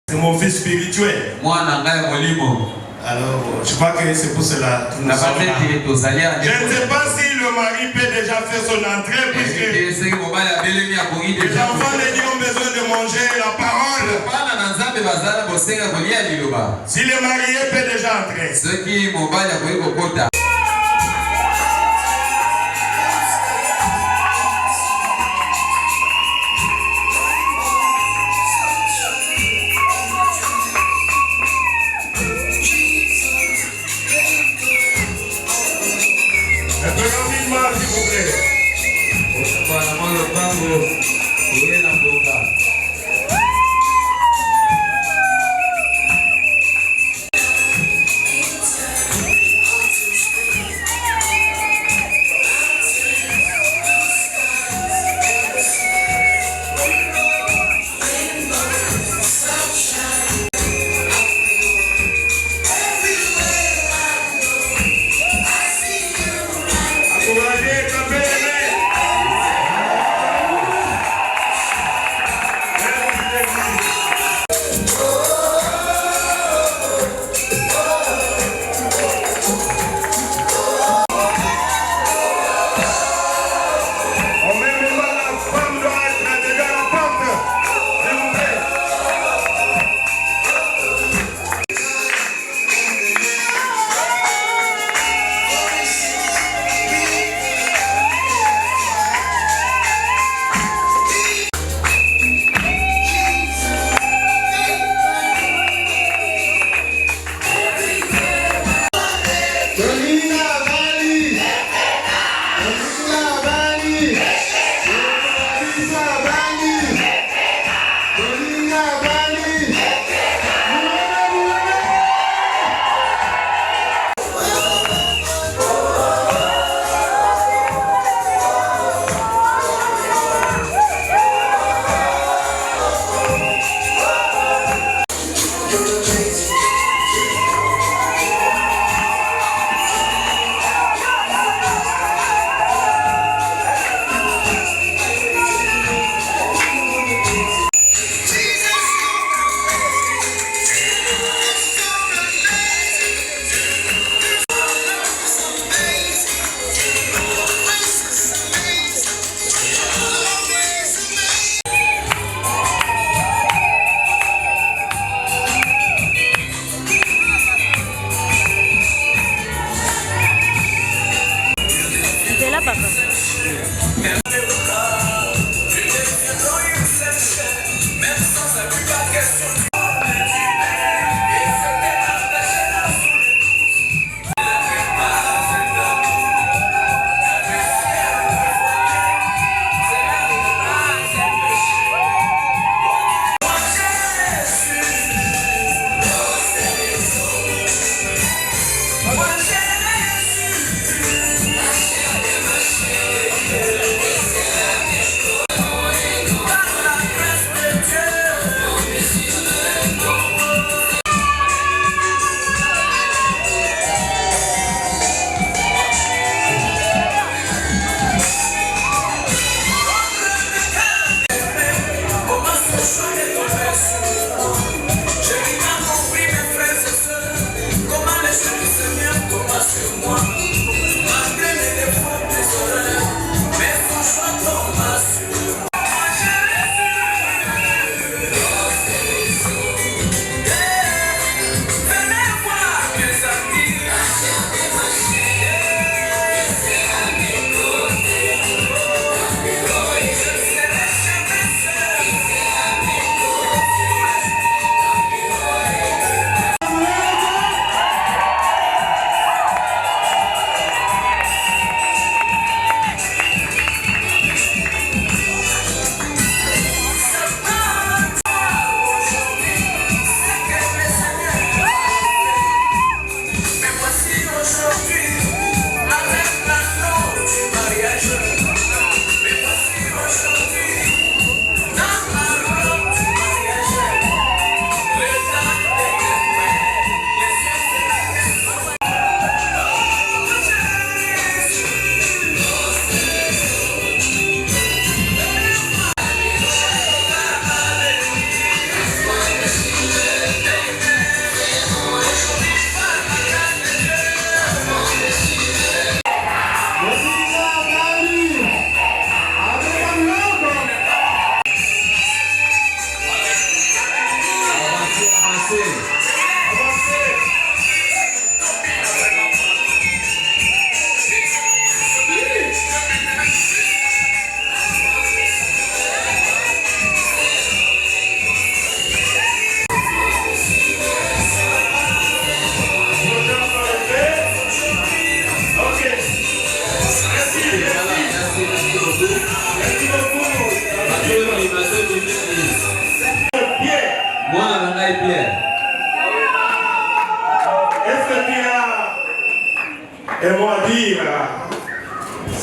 C'est mon fils spirituel. Alors, je crois que c'est pour cela que nous sommes là. Je ne sais pas si le mari peut déjà faire son entrée, puisque les enfants ont besoin de manger la parole. Si le marié peut déjà entrer.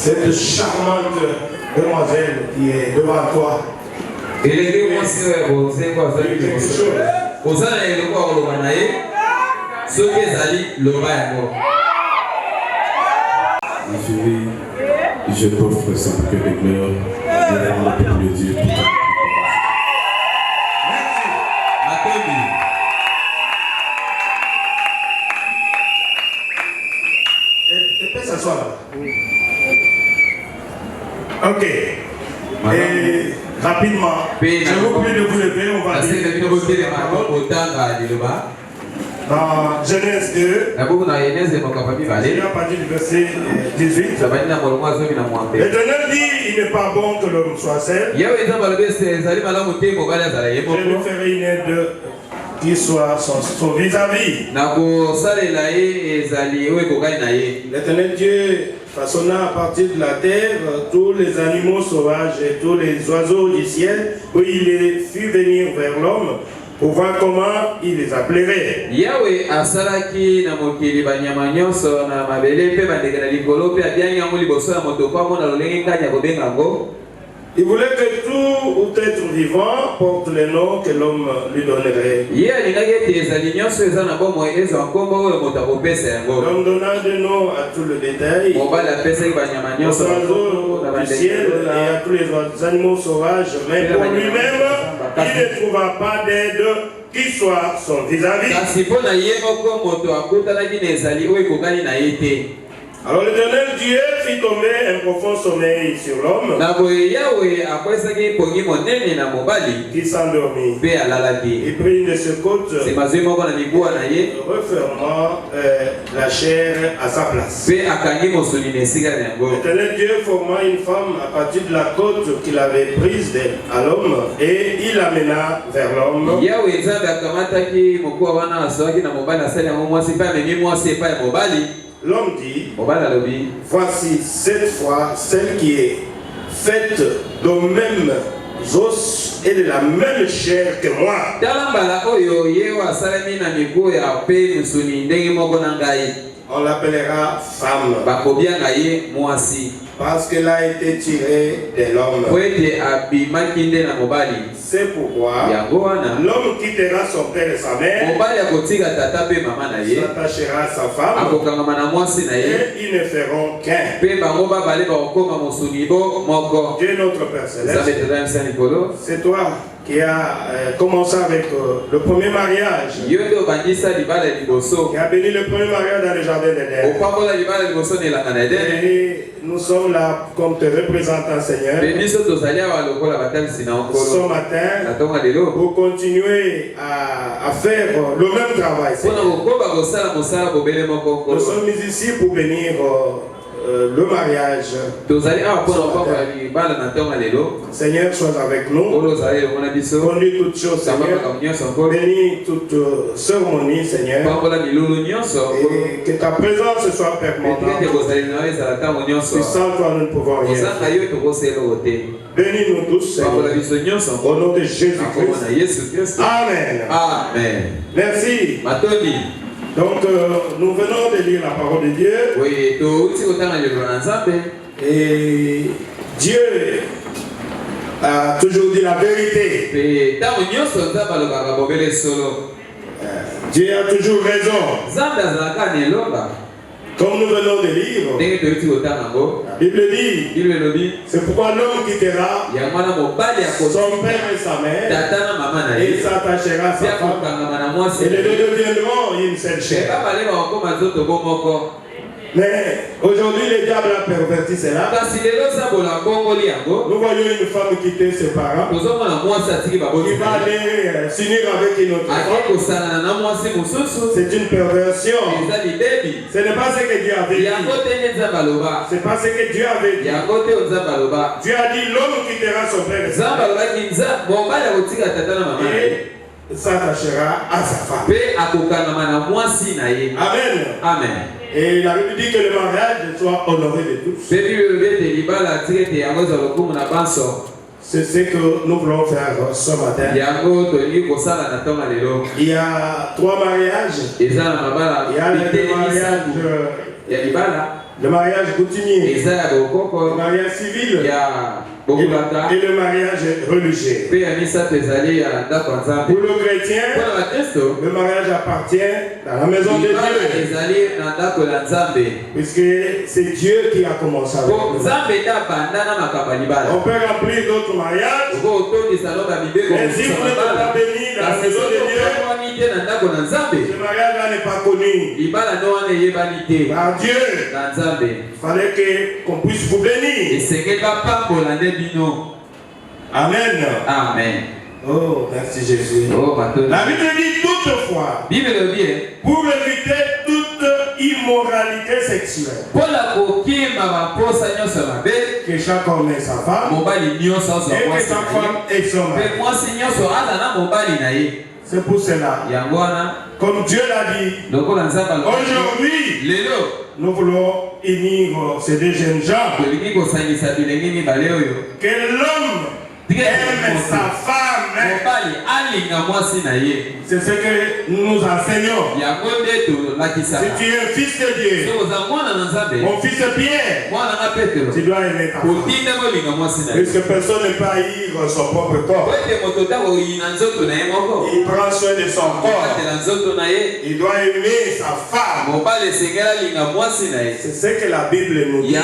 Cette charmante demoiselle qui est devant toi. Il est quelque chose. Ma chérie, je t'offre ça pour que les fleurs viennent le peuple de Dieu. Et peut s'asseoir là. Ok. Et rapidement, je vous prie de vous lever, on va lire. Dans Genèse 2, à partir du verset 18, l'Éternel dit, il n'est pas bon que l'homme soit seul. Je lui ferai une aide qui soit son vis-à-vis. L'Éternel Dieu façonna à partir de la terre tous les animaux sauvages et tous les oiseaux du ciel, puis il les fit venir vers l'homme pour voir comment il les appellerait. Yahweh asalaki na mokili banyama nyonso na mabele pe bandeke na likolo pe abianya mo liboso ya moto kwa mona lolenge kanya kobenga ngo. Il voulait que tout être vivant porte le nom que l'homme lui donnerait. L'homme donna des noms à tout le détail, aux oiseaux du ciel et à tous les animaux sauvages, mais pour lui-même, il ne trouva pas d'aide qui soit son vis-à-vis. Alors l'Éternel Dieu fit tomber un profond sommeil sur l'homme qui s'endormit. Il prit une de ses côtes, refermant la chair à sa place. L'Éternel Dieu forma une femme à partir de la côte qu'il avait prise à l'homme et il l'amena vers l'homme. L'homme dit, voici cette fois celle qui est faite de même os et de la même chair que moi. On l'appellera femme parce qu'elle a été tirée de l'homme. C'est pourquoi l'homme quittera son père et sa mère, s'attachera à sa femme, et ils ne feront qu'un. Dieu notre Père Céleste, c'est toi qui a commencé avec le premier mariage, qui a béni le premier mariage dans le jardin d'Éden. Et nous sommes là comme te représentant, Seigneur, ce matin, pour continuer à faire le même travail, Seigneur. Nous sommes ici pour bénir le mariage. Seigneur, sois avec nous. Conduis toutes choses, Seigneur. Bénis toute cérémonie, Seigneur. Et que ta présence soit permanente. Sans toi, nous ne pouvons rien. Bénis-nous tous, Seigneur. Au nom de Jésus-Christ. Amen. Amen. Merci. Donc, nous venons de lire la parole de Dieu. Et Dieu a toujours dit la vérité. Dieu a toujours raison. Comme nous venons de lire, la Bible dit, c'est pourquoi l'homme quittera son père et sa mère et il s'attachera à sa femme et les deux deviendront une seule chair. Mais aujourd'hui, le diable a perverti cela. Nous voyons une femme quitter ses parents, qui va aller s'unir avec une autre femme. C'est une perversion. Ce n'est pas ce que Dieu avait dit. C'est pas ce que Dieu avait dit. Dieu a dit l'homme quittera son père et sa mère et s'attachera à sa femme. Amen. Amen. Et la Bible dit que le mariage soit honoré de tous. C'est ce que nous voulons faire ce matin. Il y a 3 mariages. Il y a les 2 mariages Le mariage coutumier. Le mariage civil. Et le mariage religieux. Pour le chrétien, le mariage appartient dans la maison de Dieu. Puisque c'est Dieu qui a commencé avec nous. On peut remplir d'autres mariages. Mais si vous n'êtes pas béni dans la maison de Dieu, ce mariage-là n'est pas connu par Dieu. Il fallait qu'on puisse vous bénir. Amen. Amen. Oh, merci Jésus. La Bible dit toutefois, pour éviter toute immoralité sexuelle, que chaque homme ait sa femme, et que sa femme ait son mari. C'est pour cela, comme Dieu l'a dit, aujourd'hui, nous voulons unir ces deux jeunes gens, que l'homme aime sa femme. C'est ce que nous enseignons. Si tu es un fils de Dieu, mon fils Pierre, tu dois aimer ta femme. Puisque personne ne peut haïr son propre corps. Il prend soin de son corps. Il doit aimer sa femme. C'est ce que la Bible nous dit.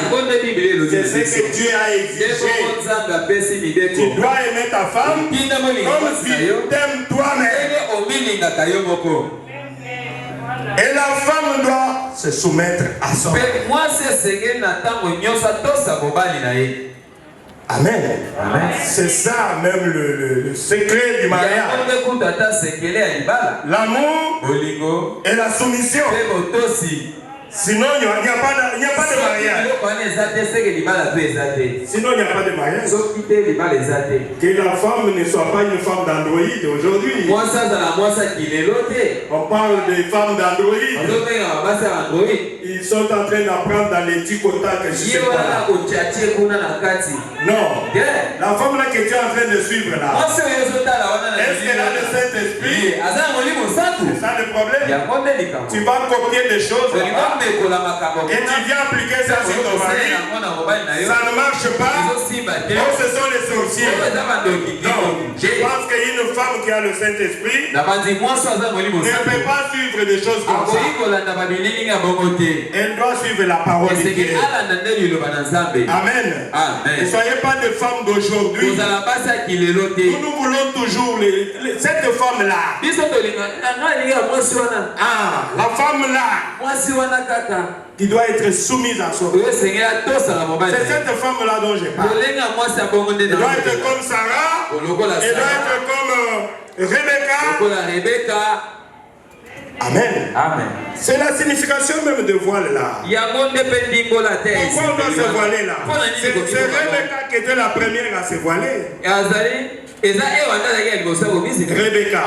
C'est ce que Dieu a exigé. Tu dois aimer ta femme comme si tu t'aimes toi-même. Et la femme doit se soumettre à son mari. Amen. C'est ça même le secret du mariage. L'amour et la soumission. Sinon, il n'y a pas de mariage. Sinon, il n'y a pas de mariage. Que la femme ne soit pas une femme d'androïde aujourd'hui. On parle des femmes d'androïde. Ils sont en train d'apprendre dans les ticotas que je sais pas. Non. La femme là que tu es en train de suivre là. Est-ce qu'elle a le Saint-Esprit? C'est ça le problème. Tu vas copier des choses. Et tu viens appliquer ça sur ton mari. Ça ne marche pas. Oh, ce sont les sorciers. Non, je pense qu'une femme qui a le Saint-Esprit ne peut pas suivre des choses comme ça. Elle doit suivre la parole de Dieu. Amen. Ne soyez pas des femmes d'aujourd'hui. Nous voulons toujours cette femme-là. La femme-là qui doit être soumise à son mari. C'est cette femme-là dont je parle. Elle doit être comme Sarah. Elle doit être comme Rebecca. Amen. C'est la signification même de voile là. Pourquoi on doit se voiler là? C'est Rebecca qui était la première à se voiler. Rebecca.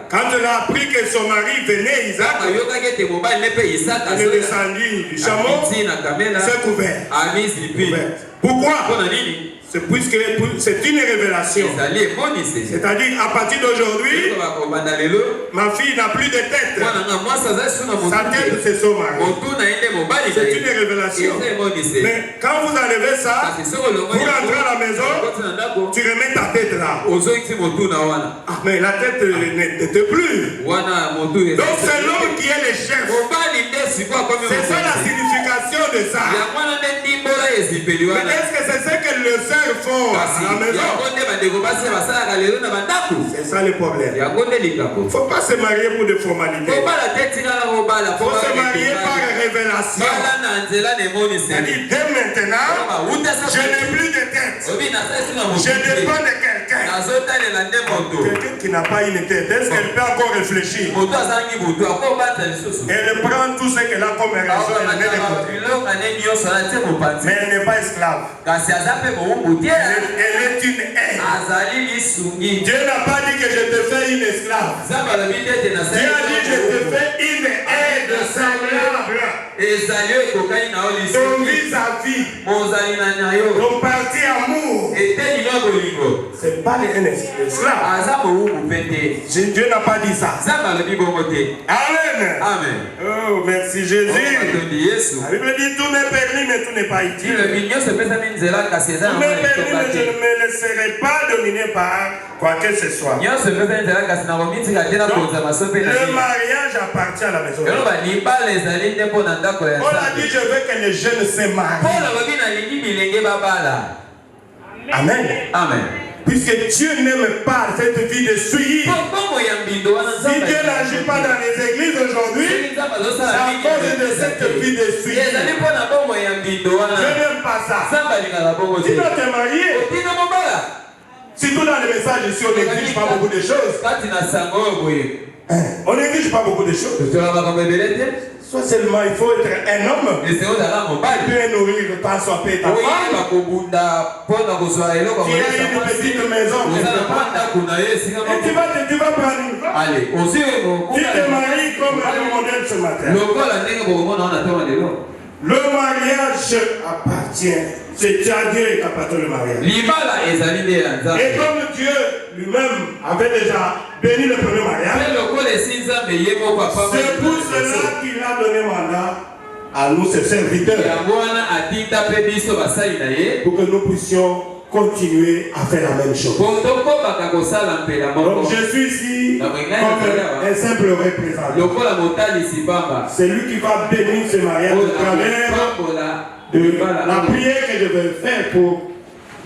Quand elle a appris que son mari venait, Isaac, elle est descendue du chameau, s'est couvert. Pourquoi? C'est puisque c'est une révélation. C'est-à-dire, à partir d'aujourd'hui, ma fille n'a plus de tête. Sa tête, c'est son mari. C'est une révélation. Mais quand vous enlevez ça, vous rentrez à la maison, tu remets ta tête là. Ah, mais la tête n'était plus. Donc c'est l'homme qui est le chef. C'est ça la signification de ça. Mais est-ce que c'est ce que le sœur font à la maison? C'est ça le problème. Il ne faut pas se marier pour des formalités. Il faut se marier par révélation. C'est-à-dire, dès maintenant, je n'ai plus de tête. Je dépends de quelqu'un. Quelqu'un qui n'a pas une tête, est-ce qu'elle peut encore réfléchir? Elle prend tout ce qu'elle a comme raison. Mais elle n'est pas esclave. Elle est une aide. Dieu n'a pas dit que je te fais une esclave. Dieu a dit que je te fais une aide semblable. ton vis-à-vis, ton parti amour. C'est pas un esclave. Dieu n'a pas dit ça. Amen. Amen. Oh, merci Jésus. La Bible dit tout m'est permis, mais tout n'est pas utile. Tout m'est permis, mais je ne me laisserai pas dominer par quoi que ce soit. Donc, le mariage appartient à la maison. Paul a dit, je veux que les jeunes se marient. Amen. Amen. Puisque Dieu n'aime pas cette vie de suivi. Si Dieu n'agit pas dans les églises aujourd'hui, c'est à cause de cette vie de suivi. Je n'aime pas ça. Tu dois te marier. Surtout dans les messages ici, on n'exige pas beaucoup de choses. On n'exige pas beaucoup de choses. Soit seulement il faut être un homme. Il peut nourrir le temps soit paix ta femme. Qui a une petite maison. Et tu vas prendre une femme. Tu te maries comme un modèle ce matin. Le mariage appartient. C'est Dieu qui appartient le mariage. Et comme Dieu lui-même avait déjà béni le premier mariage, c'est pour cela qu'il a donné mandat à nous, ses serviteurs, pour que nous puissions continuer à faire la même chose. Donc je suis ici comme un simple représentant. C'est lui qui va bénir ce mariage au travers de la prière que je vais faire pour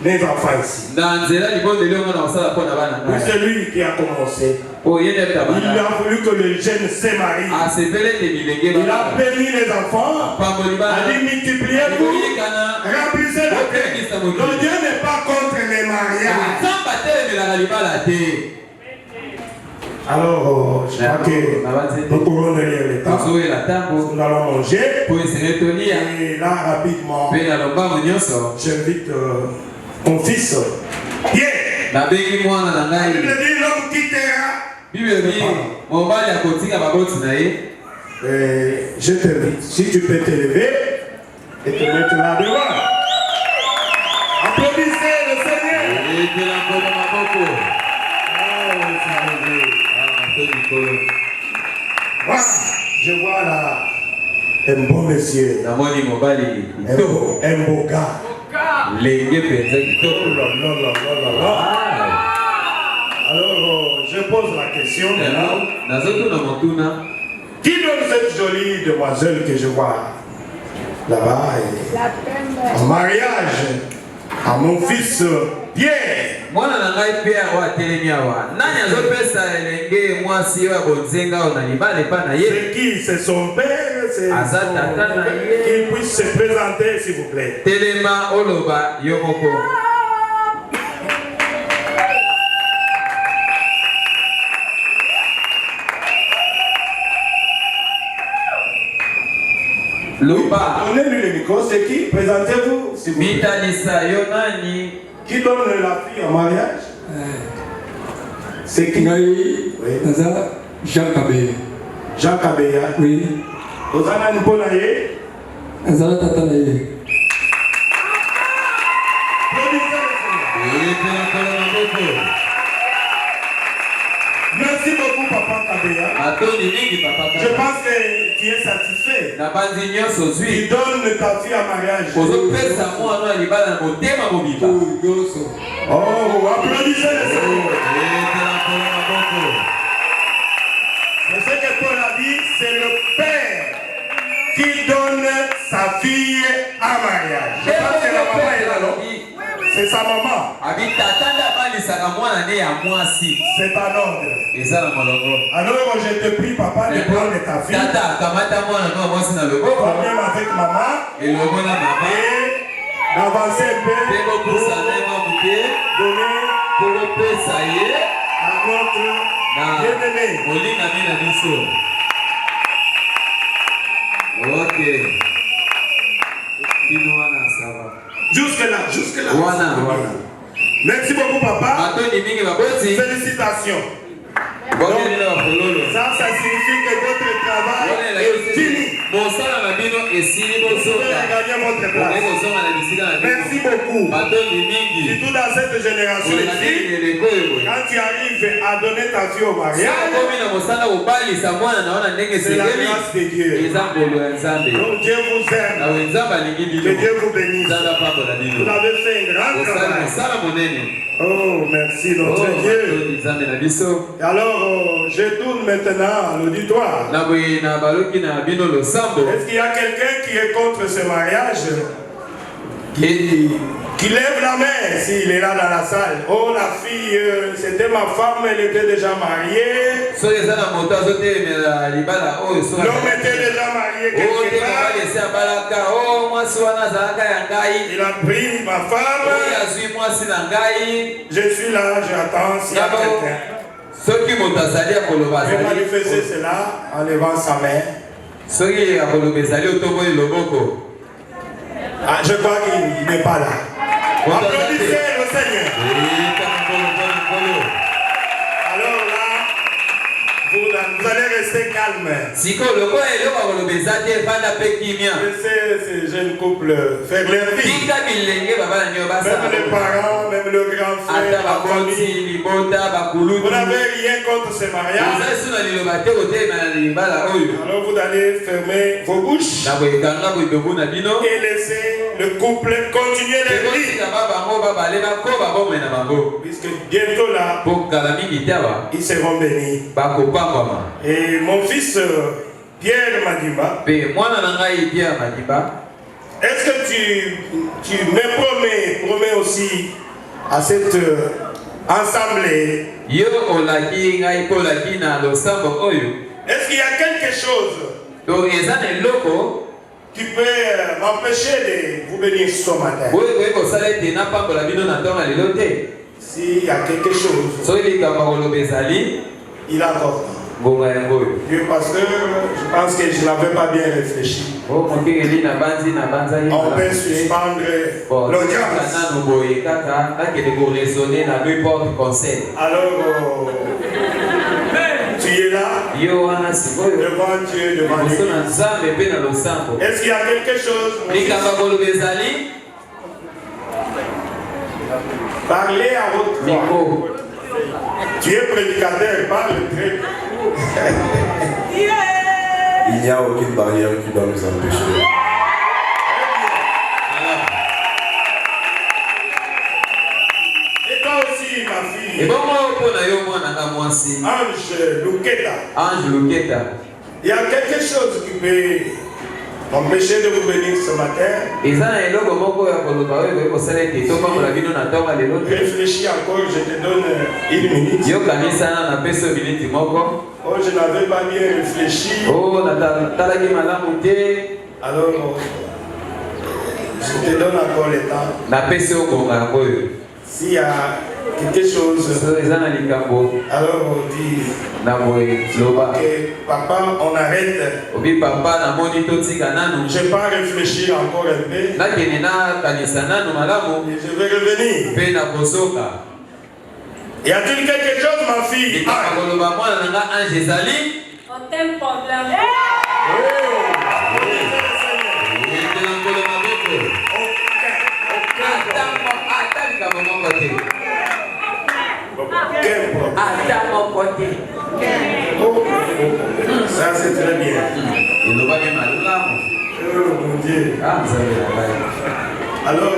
les enfants ici. C'est lui qui a commencé. Il a voulu que les jeunes se marient. Il a béni les enfants. Il a dit multipliez-vous, remplissez la terre. Donc Dieu n'est pas contre les mariages. Alors, je crois que nous pourrons lire le temps. Nous allons manger. Et là, rapidement, j'invite mon fils, Pierre. La Bible dit l'homme quittera. Je t'invite, si tu peux t'élever et te mettre là devant. Applaudissez le Seigneur. Voilà, je vois là un bon monsieur, un beau gars. Alors, je pose la question maintenant. Qui donne cette jolie demoiselle que je vois là-bas en mariage à mon fils Pierre? C'est qui? C'est son père? C'est qu'il puisse se présenter, s'il vous plaît. Donnez-lui le micro, c'est qui? Présentez-vous, s'il vous plaît. Qui donne la fille en mariage? C'est qui? Oui. Jean Kabeya. Jean Kabeya? Oui. Ozana Niponaye? Azala Tatanaye. Merci beaucoup, Papa Kabeya. Je pense que tu es satisfait. Tu donnes ta fille en mariage. Oh, applaudissez le Seigneur. C'est ce que Paul a dit, c'est le père qui donne sa fille en mariage. Je pense que la maman est là, non? C'est sa maman. C'est un ordre. Alors je te prie, papa, de prendre ta fille. Viens avec maman. Et d'avancer un peu pour donner à notre bien-aimé. Ok. Jusque là. Merci beaucoup, papa. Félicitations. Donc, ça signifie que votre travail est fini. votre place. Merci beaucoup. Surtout dans cette génération ici, quand tu arrives à donner ta fille au mariage, c'est la grâce de Dieu. Donc Dieu vous aime. Que Dieu vous bénisse. Vous avez fait un grand travail. Oh, merci notre Dieu. Et alors, je tourne maintenant à l'auditoire. Est-ce qu'il y a quelqu'un qui est contre ce mariage? Qui lève la main s'il est là dans la salle. Oh, la fille, c'était ma femme, elle était déjà mariée. L'homme était déjà marié quelque part. Il a pris ma femme. Je suis là, j'attends s'il y a quelqu'un. Il va manifester cela en levant sa main. Ah, je crois qu'il n'est pas là. Applaudissez le Seigneur. Alors là, vous allez rester calme. Je sais ces jeunes couples faire leur vie. Même les parents, même le grand frère, la famille. Vous n'avez rien contre ce mariage. Alors vous allez fermer vos bouches et laisser le couple continuer leur vie. Puisque bientôt là, ils seront bénis. Et mon fils Pierre Madimba, est-ce que tu me promets aussi à cette assemblée? Est-ce qu'il y a quelque chose qui peut m'empêcher de vous bénir ce matin? S'il y a quelque chose, il accorde. Dieu pasteur, je pense que je n'avais pas bien réfléchi. On peut suspendre l'audience. Alors, tu es là, devant Dieu, devant Dieu. Est-ce qu'il y a quelque chose? Parlez à votre voix. Tu es prédicateur, parle très. Il n'y a aucune barrière qui doit nous empêcher. Et toi aussi, ma fille. Ange Luketa. Il y a quelque chose qui peut m'empêcher de vous bénir ce matin. Réfléchis encore, je te donne une minute. Oh, je n'avais pas bien réfléchi. Alors, je te donne encore le temps. S'il y a quelque chose, alors on dit okay, papa, on arrête. Je ne vais pas réfléchir encore un peu. Et je vais revenir. Y a-t-il quelque chose, ma fille? On t'aime problème. Ça c'est très bien. Oh mon Dieu. Alors,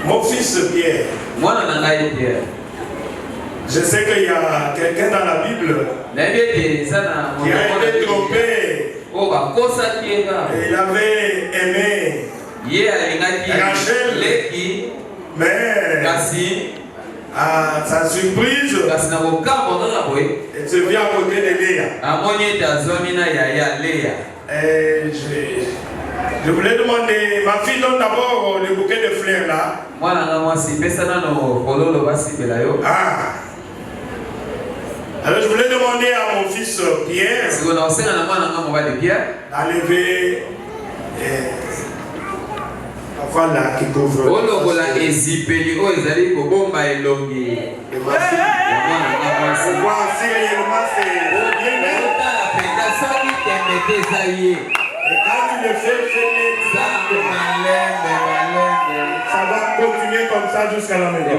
mon fils Pierre, je sais qu'il y a quelqu'un dans la Bible qui a été trompé. Et il avait aimé Rachel, mais à sa surprise, il se vient à côté de Léa. Et je voulais demander, ma fille donne d'abord le bouquet de fleurs là. Alors je voulais demander à mon fils Pierre d'enlever voilà qui couvre. Et quand tu le fais, ça va continuer comme ça jusqu'à la maison.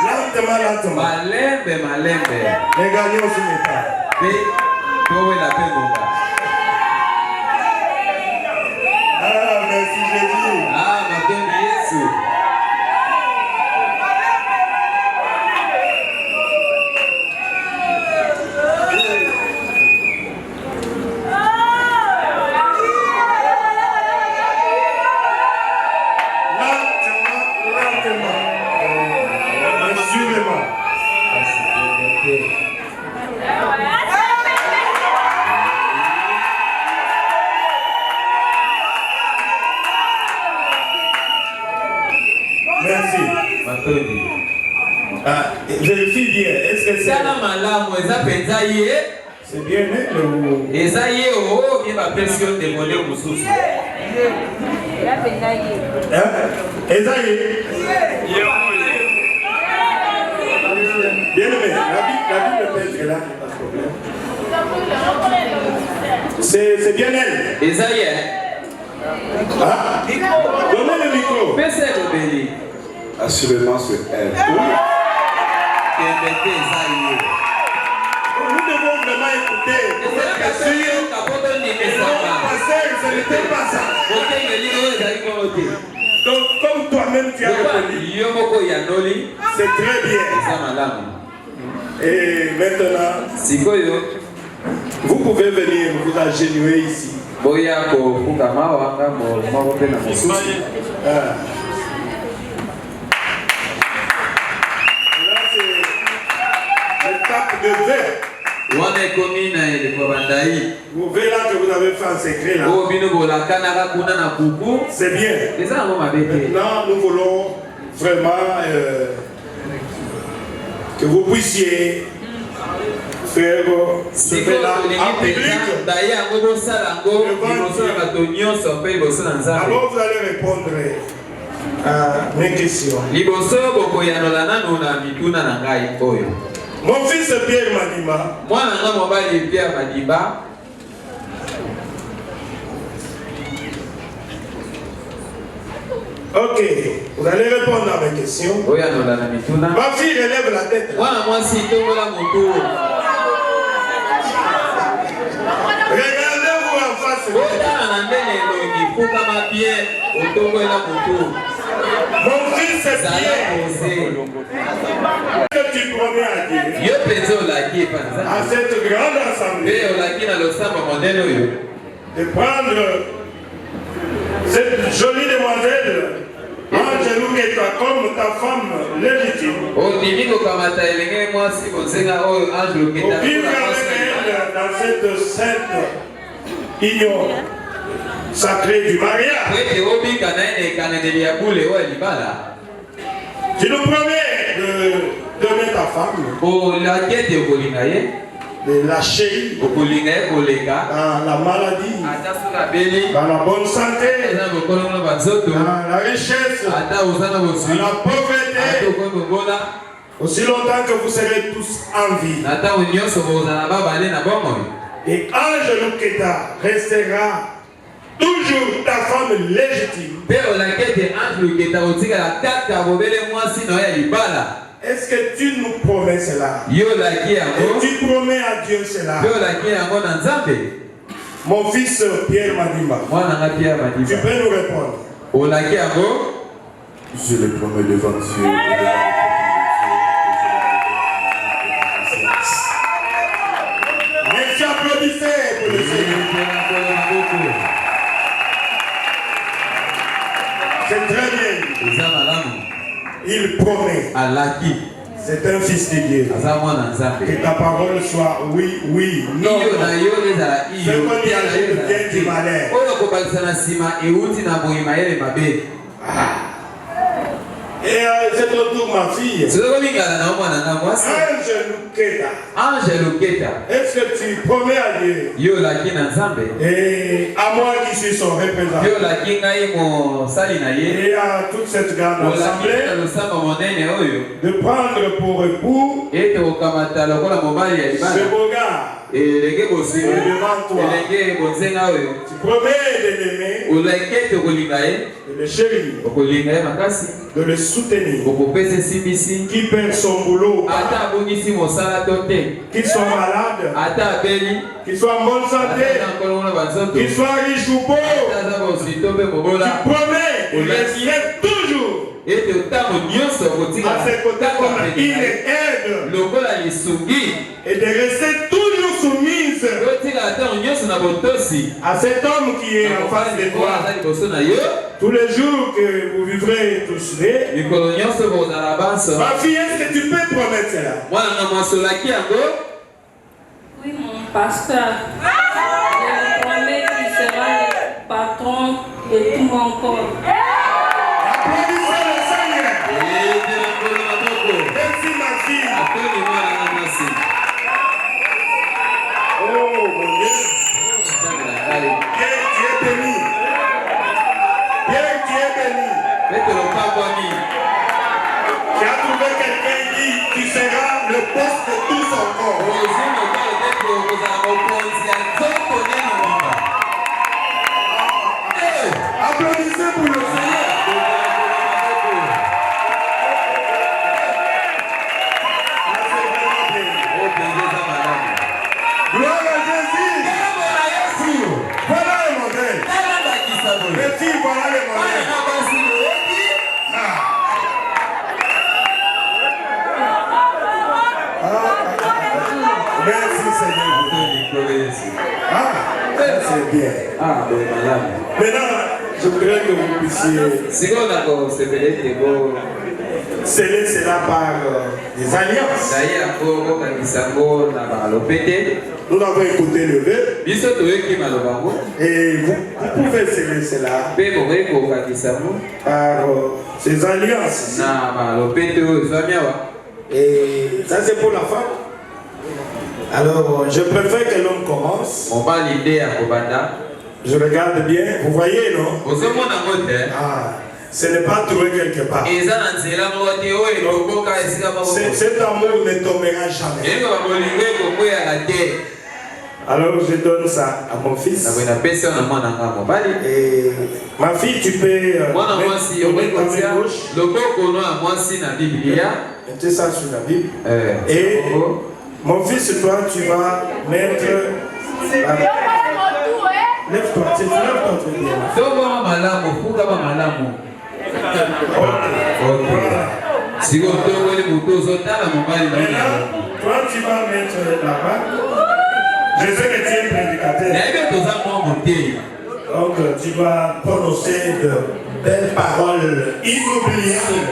Lentement. Les gagnants aussi n'est pas. Ah, merci Jésus. Merci. Vérifie bien. Est-ce que c'est bien net ou... Bien aimé, la Bible pèse que là, pas de problème. C'est bien elle. Ah, donnez le micro. Assurément c'est elle. Nous devons vraiment écouter. Ce n'était pas ça. Donc, comme toi-même tu as reconnu, c'est très bien. Et maintenant, vous pouvez venir vous agenouiller ici. De verre. Vous verrez là que vous avez fait un secret là. C'est bien. Maintenant, nous voulons vraiment que vous puissiez faire ce là en public. Alors vous allez répondre à mes questions. Mon fils Pierre Madimba. Ok, vous allez répondre à mes questions. Ma fille relève la tête. Regardez-vous en face. Mon fils Pierre. Tu promets à Dieu à cette grande assemblée de prendre cette jolie demoiselle Angelou Keita comme ta femme légitime pour vivre avec elle dans cette sainte union sacrée du mariage. Tu nous promets de donner ta femme, de la chérie dans la maladie, dans la bonne santé, dans la richesse, dans la pauvreté, aussi longtemps que vous serez tous en vie. Et Angelou Keita restera toujours ta femme légitime. Est-ce que tu nous promets cela? Et tu promets à Dieu cela? Mon fils Pierre Madimba, tu peux nous répondre? Je le promets devant Dieu. Merci, applaudissez pour le Seigneur. C'est très bien. Il promet. C'est un fils de Dieu. Que ta parole soit oui, oui, non. Ce qu'on dit à vient du malheur. Et c'est autour ma fille. Angelou Keita. Est-ce que tu promets à Dieu? Et à moi qui suis son représentant. Et à toute cette grande assemblée. De prendre pour époux ce beau gars. devant toi. Tu promets de l'aimer, de le chérir, de le soutenir, qui perd son boulot, qu'il soit malade, qu'il soit en bonne santé, qu'il soit riche ou pauvre. Tu promets de rester toujours à ses côtés comme il aide et de rester toujours soumise à cet homme qui est en face de toi. Tous les jours que vous vivrez tous deux, ma fille, est-ce que tu peux promettre cela? Oui, mon pasteur. Je promets qu'il sera le patron de tout mon corps. Applaudissez le Seigneur. Merci ma fille. Oh mon Dieu. Bien, tu es béni. Bien, tu es béni. Tu as trouvé quelqu'un qui sera le poste de tout son corps. Applaudissez pour le Seigneur. Gloire à Jésus. Voilà le modèle. Merci, voilà le modèle. Merci Seigneur. C'est bien. Maintenant, je voudrais que vous puissiez sceller cela par des alliances. Nous avons écouté le vœu et vous pouvez sceller cela par ces alliances. Et ça c'est pour la femme. Alors je préfère que l'homme commence. Je regarde bien, vous voyez non? Ah, ce n'est pas trouvé quelque part. Cet amour ne tombera jamais. Alors je donne ça à mon fils. Et ma fille, tu peux mettre ta main gauche. Mettez ça sur la Bible. Et mon fils, toi, tu vas mettre... Lève-toi, tu lèves-toi très bien. Toi, tu vas mettre là-bas. Je sais que tu es prédicateur. Donc, tu vas prononcer de belles paroles inoubliables.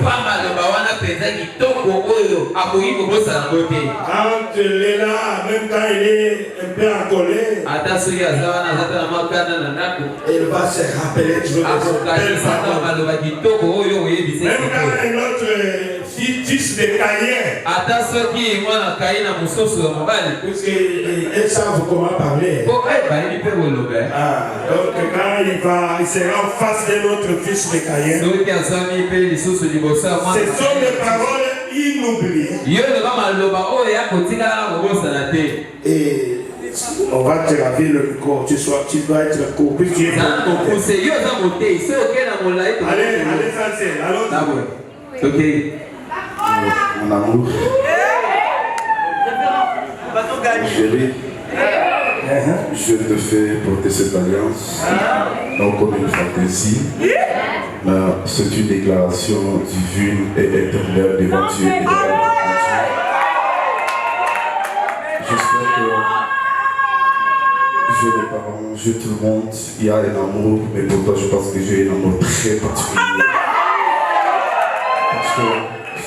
Quand il est là, même quand il est un peu en colère, il va se rappeler toujours de belles paroles. Même quand un autre fils de Caïn, puisqu'ils savent comment parler. Donc quand il sera en face de notre fils de Caïn, ce sont des paroles inoubliées. Et on va te laver le corps, tu dois être court. Allez, allons-y. Ok. Mon amour. Chérie, je te fais porter cette alliance, non comme une fantaisie, mais c'est une déclaration divine et éternelle devant Dieu et devant Dieu. J'espère que je les parents, je tout le monde, il y a un amour, mais pour toi je pense que j'ai un amour très particulier. Parce que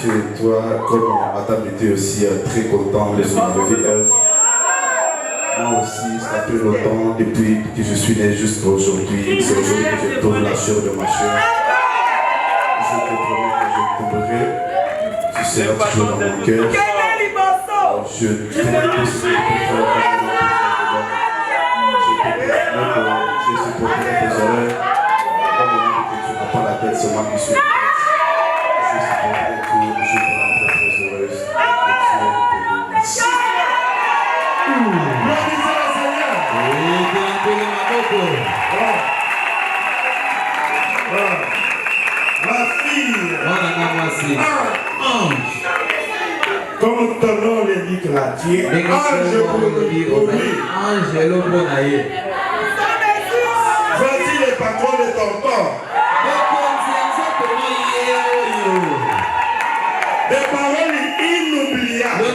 c'est toi, comme Adam était aussi très content, les autres de Ève. Moi aussi, ça fait longtemps, depuis que je suis né jusqu'à aujourd'hui, c'est aujourd'hui que je trouve la chair de ma chair. Je te promets que je t'aimerai, tu seras toujours dans mon cœur. Je te prie que ce que tu peux faire je supporterai tes erreurs, comme on dit que tu n'as pas la tête, c'est moi qui suis. Je supporterai tout, je te rendrai très heureuse. Et tu es bénie. Ange. Comme ton nom l'indique là, tu es ange pour lui. Voici les patrons de ton corps. Des paroles inoubliables.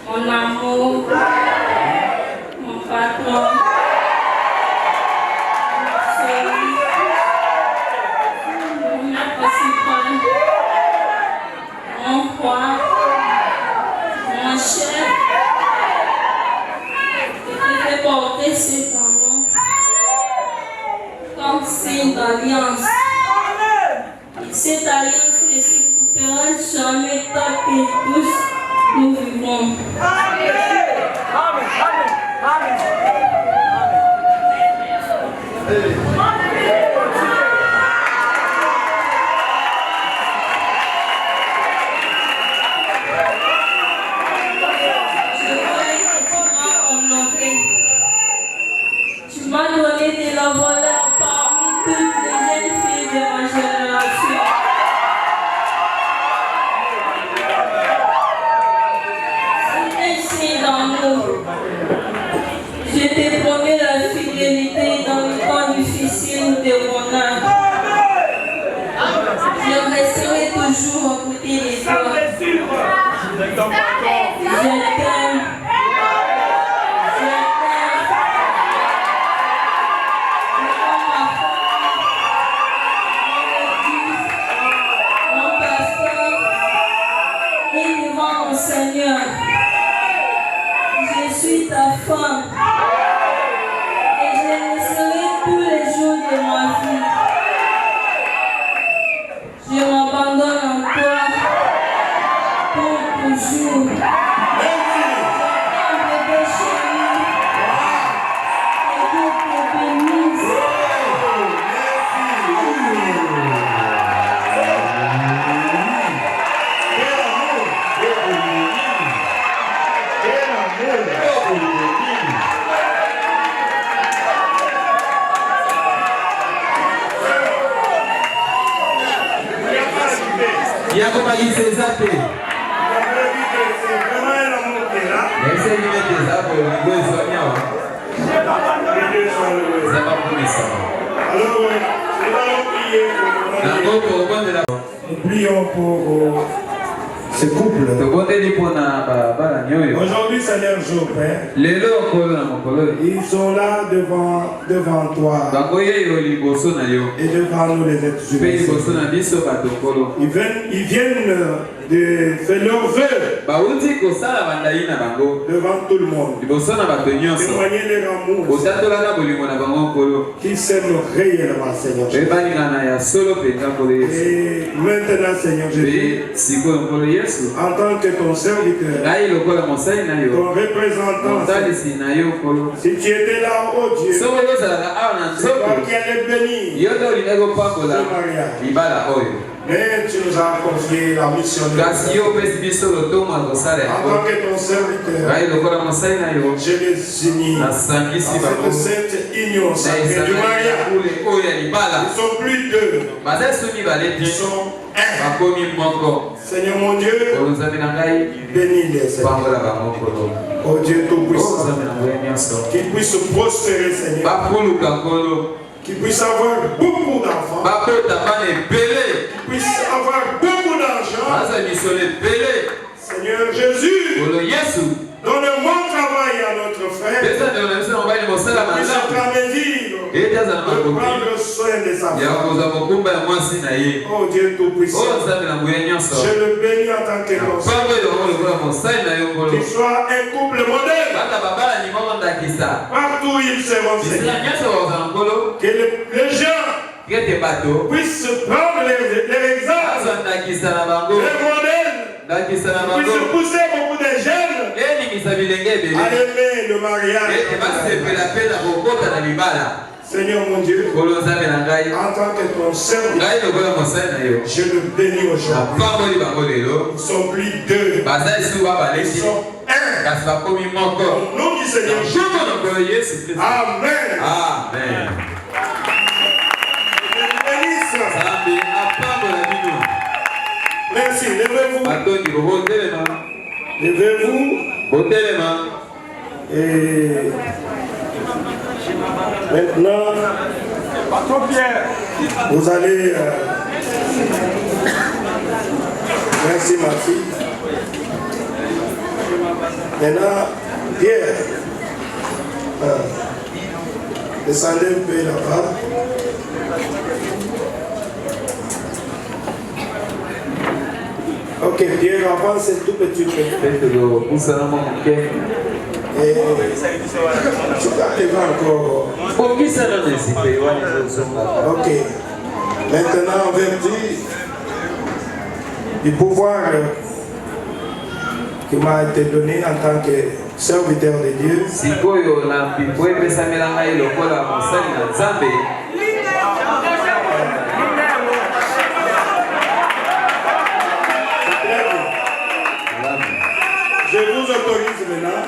Mon amour, mon patron, mon principal, mon roi, mon chef, je vais porter cet amour comme signe d'alliance. Et cette alliance ne s'écoutera jamais tant que tous nous vivons. Tu m'as donné de la valeur parmi toutes les jeunes filles de ma génération. Je te promets la fidélité dans le temps difficile de mon âme. Je resterai toujours à côté de toi. Je t'aime. Mon pasteur et devant mon Seigneur. Je suis ta femme et je le serai tous les jours de ma vie. Je m'abandonne en toi pour toujours. Je t'aime, bébé chéri, et Dieu te bénisse. Nous prions pour ce couple. Aujourd'hui, Seigneur, je Père. Ils sont là devant toi. Et devant nous les êtres humains. Ils viennent de faire leur vœu devant tout le monde. Témoigner leur amour. Qu'ils s'aiment réellement, Seigneur. Et maintenant, Seigneur Jésus, en tant que ton serviteur, ton représentant, si tu étais là, oh Dieu, c'est toi qui allais bénir ce mariage. Mais tu nous as confié la mission de en tant que ton serviteur, je les unis dans cette union sacrée du mariage. Ils sont plus deux, ils sont un. Seigneur mon Dieu, bénis-les, Seigneur. Oh Dieu Tout-Puissant, qu'ils puissent prospérer, Seigneur. Qu'ils puissent avoir beaucoup d'enfants. Qu'ils puissent avoir beaucoup d'argent. Seigneur Jésus, donne un bon travail à notre frère. Puisse être à mesure de prendre soin de sa femme. Oh Dieu Tout-Puissant, je le bénis en tant que qu'il soit un couple modèle. Partout ils seront, Seigneur. Que les gens puissent prendre les exemples, les modèles, puissent pousser beaucoup de jeunes à aimer le mariage. Seigneur mon Dieu, en tant que ton serviteur, je le bénis aujourd'hui. Ils sont plus deux, ils sont un. Au nom du Seigneur Jésus. Amen. Amen. Merci, levez-vous. Levez-vous. Et maintenant, vous allez... Merci ma fille. Maintenant, Pierre, descendez un peu là-bas. Ok, Pierre, avance un tout petit peu. Et tu vas encore. Ok. Maintenant, en vertu du pouvoir qui m'a été donné en tant que serviteur de Dieu, je vous autorise maintenant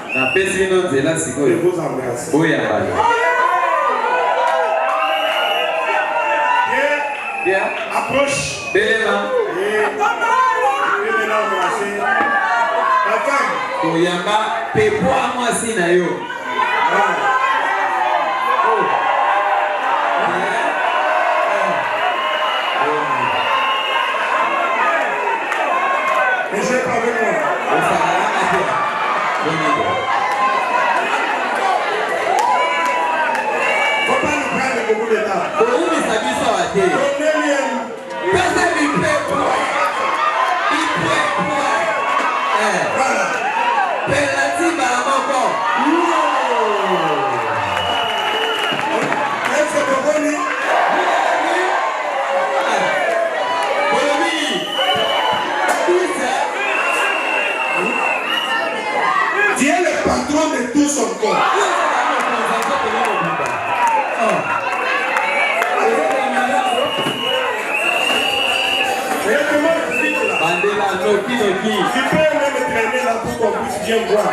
de vous embrasser. Bien, approche. Et maintenant embrasser la femme. Mais je vais pas avec moi. Faut pas nous prendre beaucoup de temps. Tu es le patron de tout son corps. Tu peux même traîner là pour qu'on puisse bien voir.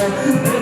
Thank you.